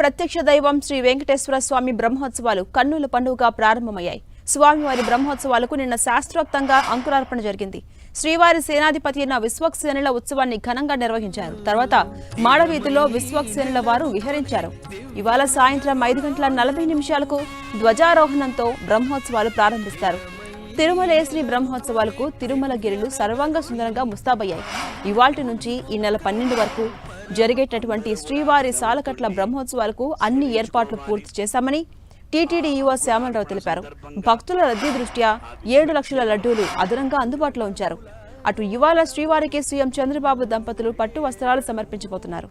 ప్రత్యక్ష దైవం శ్రీ వెంకటేశ్వర స్వామి బ్రహ్మోత్సవాలు కన్నుల పండుగగా ప్రారంభమయ్యాయి. స్వామివారి బ్రహ్మోత్సవాలకు నిన్న శాస్త్రోక్తంగా అంకురార్పణ జరిగింది. శ్రీవారి సేనాధిపతి అయిన విశ్వక్సేనుల ఉత్సవాన్ని ఘనంగా నిర్వహించారు. తర్వాత మాడవీధిలో విశ్వక్సేనుల వారు విహరించారు. ఇవాళ సాయంత్రం 5:40 ధ్వజారోహణంతో బ్రహ్మోత్సవాలు ప్రారంభిస్తారు. తిరుమలేశ్వరి బ్రహ్మోత్సవాలకు తిరుమల గిరిలు సర్వాంగ సుందరంగా ముస్తాబయ్యాయి. ఇవాల్టి నుంచి ఈ నెల 12 వరకు జరిగేటటువంటి శ్రీవారి సాలకట్ల బ్రహ్మోత్సవాలకు అన్ని ఏర్పాట్లు పూర్తి చేశామని టీటీడీ ఈవో శ్యామలరావు తెలిపారు. భక్తుల రద్దీ దృష్ట్యా 7 లక్షల లడ్డూలు అదనంగా అందుబాటులో ఉంచారు. అటు ఇవాళ శ్రీవారికి సీఎం చంద్రబాబు దంపతులు పట్టు వస్త్రాలు సమర్పించబోతున్నారు.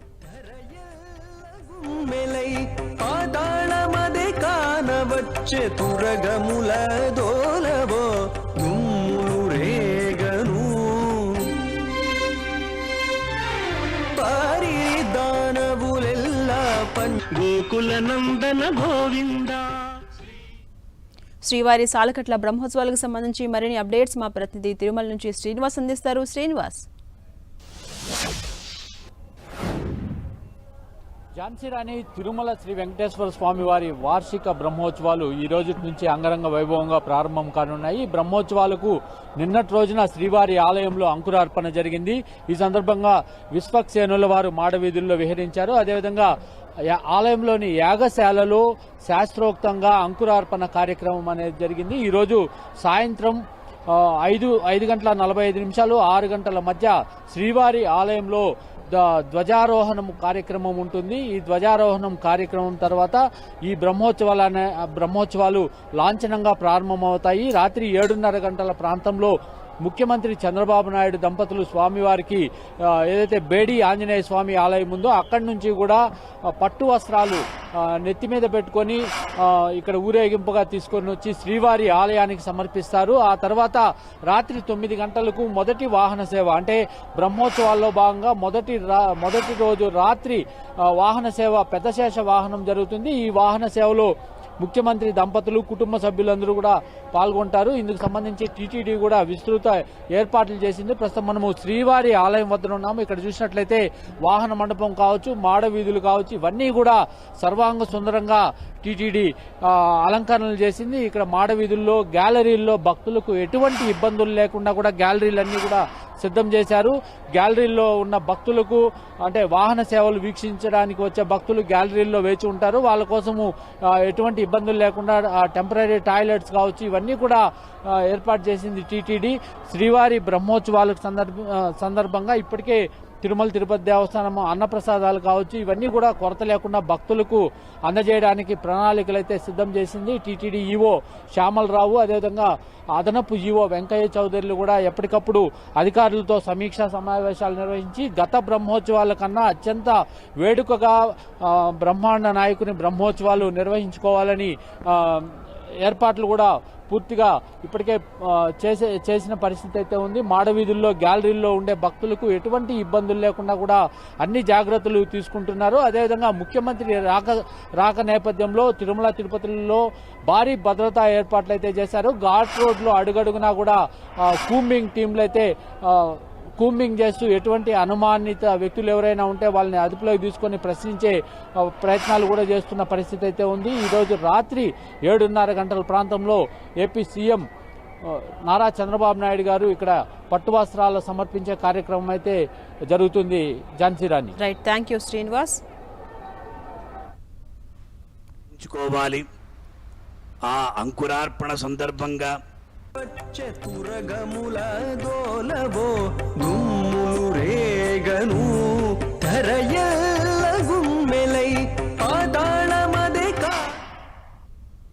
శ్రీవారి సాలకట్ల బ్రహ్మోత్సవాలకు సంబంధించి మరిన్ని అప్డేట్స్ మా ప్రతినిధి తిరుమల నుంచి శ్రీనివాస్ అందిస్తారు. శ్రీనివాస్, ఝాన్సీ రాణి తిరుమల శ్రీ వెంకటేశ్వర స్వామి వారి వార్షిక బ్రహ్మోత్సవాలు ఈ రోజు నుంచి అంగరంగ వైభవంగా ప్రారంభం కానున్నాయి. బ్రహ్మోత్సవాలకు నిన్నటి రోజున శ్రీవారి ఆలయంలో అంకురార్పణ జరిగింది. ఈ సందర్భంగా విశ్వక్సేనుల వారు మాడవీధుల్లో విహరించారు. అదేవిధంగా ఆలయంలోని యాగశాలలో శాస్త్రోక్తంగా అంకురార్పణ కార్యక్రమం అనేది జరిగింది. ఈరోజు సాయంత్రం 5:45 6 గంటల మధ్య శ్రీవారి ఆలయంలో ధ్వజారోహణం కార్యక్రమం ఉంటుంది. ఈ ధ్వజారోహణం కార్యక్రమం తర్వాత ఈ బ్రహ్మోత్సవాలు లాంఛనంగా ప్రారంభమవుతాయి. రాత్రి 7:30 గంటల ప్రాంతంలో ముఖ్యమంత్రి చంద్రబాబు నాయుడు దంపతులు స్వామివారికి ఏదైతే బేడి ఆంజనేయ స్వామి ఆలయం ఉందో అక్కడి నుంచి కూడా పట్టు వస్త్రాలు నెత్తి మీద పెట్టుకొని ఇక్కడ ఊరేగింపుగా తీసుకొని వచ్చి శ్రీవారి ఆలయానికి సమర్పిస్తారు. ఆ తర్వాత రాత్రి 9 గంటలకు మొదటి వాహన సేవ, అంటే బ్రహ్మోత్సవాల్లో భాగంగా మొదటి రోజు రాత్రి వాహన సేవ, పెద్ద శేష వాహనం జరుగుతుంది. ఈ వాహన సేవలో ముఖ్యమంత్రి దంపతులు కుటుంబ సభ్యులందరూ కూడా పాల్గొంటారు. ఇందుకు సంబంధించి టీటీడీ కూడా విస్తృత ఏర్పాట్లు చేసింది. ప్రస్తుతం మనము శ్రీవారి ఆలయం వద్ద ఉన్నాము. ఇక్కడ చూసినట్లయితే వాహన మండపం కావచ్చు, మాడ వీధులు కావచ్చు, ఇవన్నీ కూడా సర్వాంగ సుందరంగా టీటీడీ అలంకరణలు చేసింది. ఇక్కడ మాడ వీధుల్లో గ్యాలరీల్లో భక్తులకు ఎటువంటి ఇబ్బందులు లేకుండా కూడా గ్యాలరీలన్నీ కూడా సిద్ధం చేశారు. గ్యాలరీల్లో ఉన్న భక్తులకు, అంటే వాహన సేవలు వీక్షించడానికి వచ్చే భక్తులు గ్యాలరీల్లో వేచి ఉంటారు. వాళ్ళ కోసము ఎటువంటి ఇబ్బందులు లేకుండా టెంపరీ టాయిలెట్స్ కావచ్చు, ఇవన్నీ కూడా ఏర్పాటు చేసింది టీటీడీ. శ్రీవారి బ్రహ్మోత్సవాలకు సందర్భంగా ఇప్పటికే తిరుమల తిరుపతి దేవస్థానం అన్నప్రసాదాలు కావచ్చు, ఇవన్నీ కూడా కొరత లేకుండా భక్తులకు అందజేయడానికి ప్రణాళికలు అయితే సిద్ధం చేసింది టీటీడీ ఈవో శ్యామలరావు. అదేవిధంగా అదనపు ఈవో వెంకయ్య చౌదరిలు కూడా ఎప్పటికప్పుడు అధికారులతో సమీక్షా సమావేశాలు నిర్వహించి గత బ్రహ్మోత్సవాల కన్నా అత్యంత వేడుకగా బ్రహ్మాండ నాయకుని బ్రహ్మోత్సవాలు నిర్వహించుకోవాలని ఏర్పాట్లు కూడా పూర్తిగా ఇప్పటికే చేసిన పరిస్థితి అయితే ఉంది. మాడవీధుల్లో గ్యాలరీల్లో ఉండే భక్తులకు ఎటువంటి ఇబ్బందులు లేకుండా కూడా అన్ని జాగ్రత్తలు తీసుకుంటున్నారు. అదేవిధంగా ముఖ్యమంత్రి రాక నేపథ్యంలో తిరుమల తిరుపతిలో భారీ భద్రతా ఏర్పాట్లు అయితే చేశారు. ఘాట్ రోడ్లో అడుగడుగునా కూడా కూంబింగ్ టీంలు అయితే కూంబింగ్ చేస్తూ ఎటువంటి అనుమానిత వ్యక్తులు ఎవరైనా ఉంటే వాళ్ళని అదుపులోకి తీసుకొని ప్రశ్నించే ప్రయత్నాలు కూడా చేస్తున్న పరిస్థితి అయితే ఉంది. ఈరోజు రాత్రి 7:30 గంటల ప్రాంతంలో ఏపీ సీఎం నారా చంద్రబాబు నాయుడు గారు ఇక్కడ పట్టు వస్త్రాలు సమర్పించే కార్యక్రమం అయితే జరుగుతుంది. Jhansi Rani. Right, thank you Srinivas. ఆ అంకురార్పణ సందర్భంగా తురగముల దోలవో